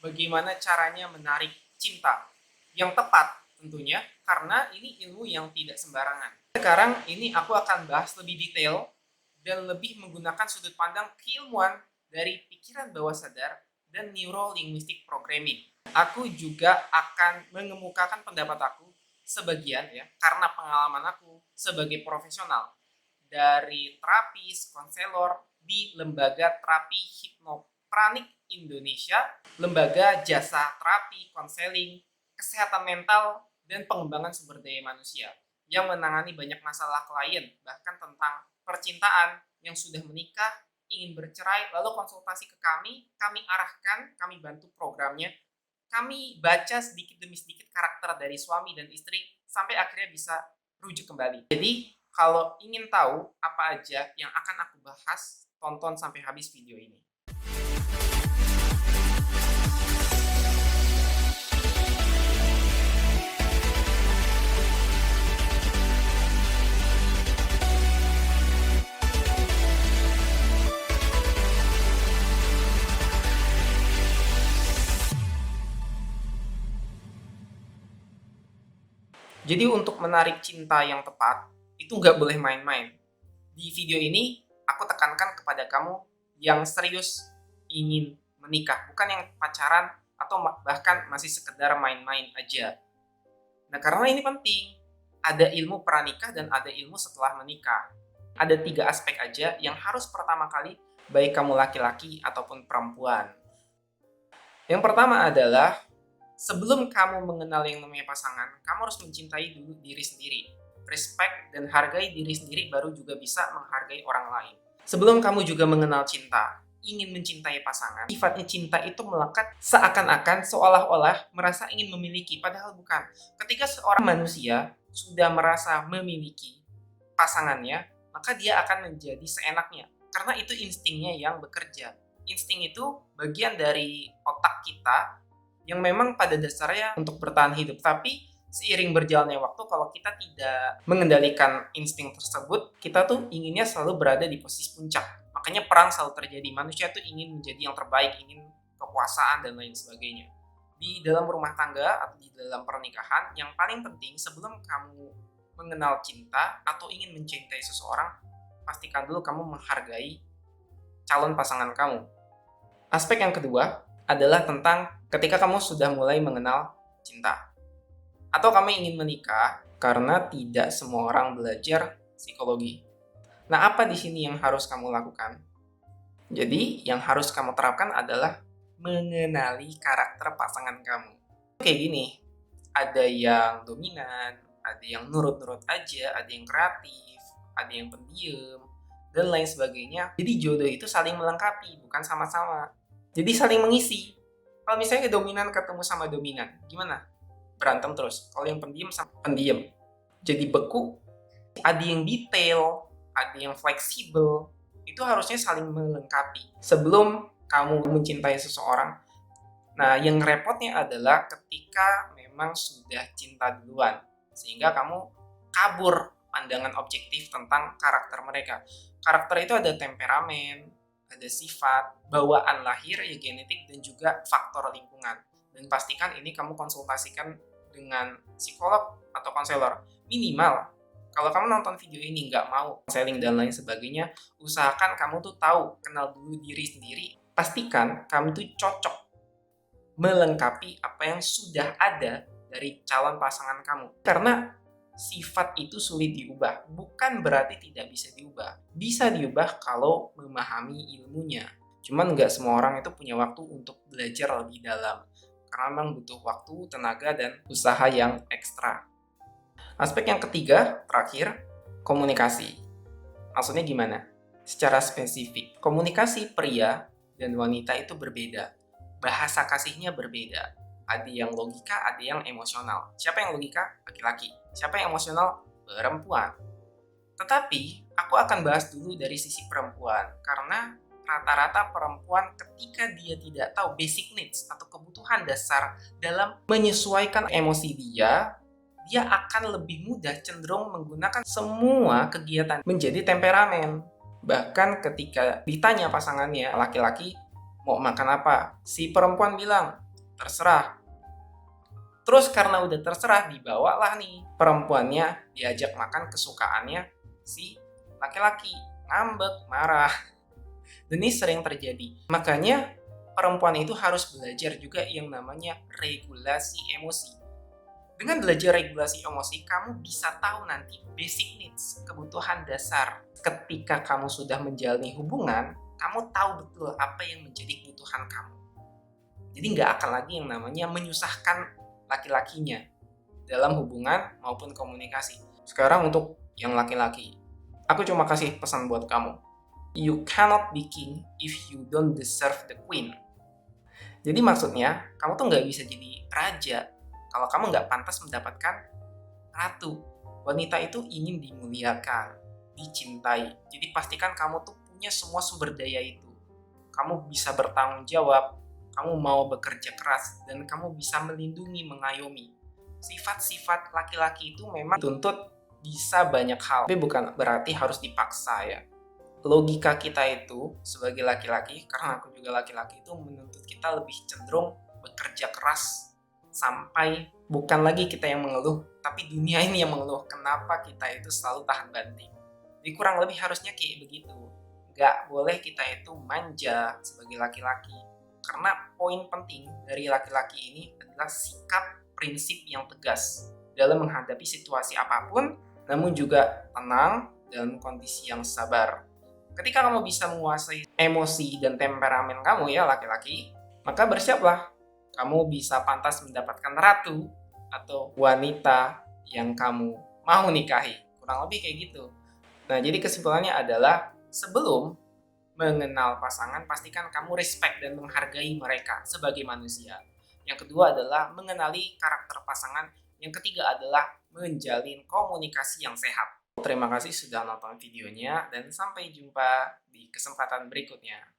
bagaimana caranya menarik cinta yang tepat tentunya, karena ini ilmu yang tidak sembarangan. Sekarang ini aku akan bahas lebih detail dan lebih menggunakan sudut pandang keilmuan dari pikiran bawah sadar dan neuro-linguistic programming. Aku juga akan mengemukakan pendapat aku sebagian ya, karena pengalaman aku sebagai profesional dari terapis, konselor di Lembaga Terapi Hipnopranik Indonesia, Lembaga Jasa Terapi, Konseling, Kesehatan Mental, dan Pengembangan Sumber Daya Manusia yang menangani banyak masalah klien, bahkan tentang percintaan yang sudah menikah, ingin bercerai, lalu konsultasi ke kami arahkan, kami bantu programnya, kami baca sedikit demi sedikit karakter dari suami dan istri, sampai akhirnya bisa rujuk kembali. Jadi, kalau ingin tahu apa aja yang akan aku bahas, tonton sampai habis video ini. Jadi untuk menarik cinta yang tepat, itu nggak boleh main-main. Di video ini, aku tekankan kepada kamu yang serius ingin menikah, bukan yang pacaran atau bahkan masih sekedar main-main aja. Nah, karena ini penting, ada ilmu pranikah dan ada ilmu setelah menikah. Ada 3 aspek aja yang harus pertama kali, baik kamu laki-laki ataupun perempuan. Yang pertama adalah, sebelum kamu mengenal yang namanya pasangan, kamu harus mencintai dulu diri sendiri. Respect dan hargai diri sendiri baru juga bisa menghargai orang lain. Sebelum kamu juga mengenal cinta, ingin mencintai pasangan, sifatnya cinta itu melekat seakan-akan seolah-olah merasa ingin memiliki, padahal bukan. Ketika seorang manusia sudah merasa memiliki pasangannya, maka dia akan menjadi seenaknya. Karena itu instingnya yang bekerja. Insting itu bagian dari otak kita yang memang pada dasarnya untuk bertahan hidup. Tapi seiring berjalannya waktu, kalau kita tidak mengendalikan insting tersebut, kita tuh inginnya selalu berada di posisi puncak. Makanya perang selalu terjadi. Manusia tuh ingin menjadi yang terbaik, ingin kekuasaan dan lain sebagainya. Di dalam rumah tangga atau di dalam pernikahan, yang paling penting sebelum kamu mengenal cinta atau ingin mencintai seseorang, pastikan dulu kamu menghargai calon pasangan kamu. Aspek yang kedua adalah tentang ketika kamu sudah mulai mengenal cinta. Atau kamu ingin menikah karena tidak semua orang belajar psikologi. Nah, apa di sini yang harus kamu lakukan? Jadi, yang harus kamu terapkan adalah mengenali karakter pasangan kamu. Kayak gini, ada yang dominan, ada yang nurut-nurut aja, ada yang kreatif, ada yang pendiam, dan lain sebagainya. Jadi jodoh itu saling melengkapi, bukan sama-sama. Jadi saling mengisi. Kalau misalnya dominan ketemu sama dominan, gimana? Berantem terus. Kalau yang pendiam sama pendiam, jadi beku. Ada yang detail, ada yang fleksibel. Itu harusnya saling melengkapi. Sebelum kamu mencintai seseorang, nah yang repotnya adalah ketika memang sudah cinta duluan. Sehingga kamu kabur pandangan objektif tentang karakter mereka. Karakter itu ada temperamen, ada sifat, bawaan lahir, ya genetik, dan juga faktor lingkungan. Dan pastikan ini kamu konsultasikan dengan psikolog atau konselor. Minimal, kalau kamu nonton video ini nggak mau konseling dan lain sebagainya, usahakan kamu tuh tahu, kenal dulu diri sendiri. Pastikan kamu tuh cocok melengkapi apa yang sudah ada dari calon pasangan kamu. Karena sifat itu sulit diubah, bukan berarti tidak bisa diubah. Bisa diubah kalau memahami ilmunya. Cuman nggak semua orang itu punya waktu untuk belajar lebih dalam. Karena memang butuh waktu, tenaga, dan usaha yang ekstra. Aspek yang ketiga, terakhir, komunikasi. Maksudnya gimana? Secara spesifik, komunikasi pria dan wanita itu berbeda. Bahasa kasihnya berbeda. Ada yang logika, ada yang emosional. Siapa yang logika? Laki-laki. Siapa yang emosional? Perempuan. Tetapi, aku akan bahas dulu dari sisi perempuan. Karena rata-rata perempuan ketika dia tidak tahu basic needs atau kebutuhan dasar dalam menyesuaikan emosi dia akan lebih mudah cenderung menggunakan semua kegiatan menjadi temperamen. Bahkan ketika ditanya pasangannya, laki-laki, mau makan apa? Si perempuan bilang, terserah. Terus karena udah terserah, dibawalah nih perempuannya diajak makan kesukaannya si laki-laki, ngambek, marah. Dan ini sering terjadi. Makanya perempuan itu harus belajar juga yang namanya regulasi emosi. Dengan belajar regulasi emosi, kamu bisa tahu nanti basic needs, kebutuhan dasar. Ketika kamu sudah menjalani hubungan, kamu tahu betul apa yang menjadi kebutuhan kamu. Jadi nggak akan lagi yang namanya menyusahkan laki-lakinya dalam hubungan maupun komunikasi. Sekarang untuk yang laki-laki, aku cuma kasih pesan buat kamu. You cannot be king if you don't deserve the queen. Jadi maksudnya, kamu tuh nggak bisa jadi raja kalau kamu nggak pantas mendapatkan ratu. Wanita itu ingin dimuliakan, dicintai. Jadi pastikan kamu tuh punya semua sumber daya itu. Kamu bisa bertanggung jawab, kamu mau bekerja keras, dan kamu bisa melindungi, mengayomi. Sifat-sifat laki-laki itu memang dituntut bisa banyak hal, tapi bukan berarti harus dipaksa ya. Logika kita itu sebagai laki-laki, karena aku juga laki-laki, itu menuntut kita lebih cenderung bekerja keras sampai bukan lagi kita yang mengeluh, tapi dunia ini yang mengeluh kenapa kita itu selalu tahan banting. Jadi kurang lebih harusnya kayak begitu. Nggak boleh kita itu manja sebagai laki-laki. Karena poin penting dari laki-laki ini adalah sikap prinsip yang tegas dalam menghadapi situasi apapun, namun juga tenang dalam kondisi yang sabar. Ketika kamu bisa menguasai emosi dan temperamen kamu ya laki-laki, maka bersiaplah. Kamu bisa pantas mendapatkan ratu atau wanita yang kamu mau nikahi. Kurang lebih kayak gitu. Nah, jadi kesimpulannya adalah sebelum mengenal pasangan, pastikan kamu respect dan menghargai mereka sebagai manusia. Yang kedua adalah mengenali karakter pasangan. Yang ketiga adalah menjalin komunikasi yang sehat. Terima kasih sudah nonton videonya dan sampai jumpa di kesempatan berikutnya.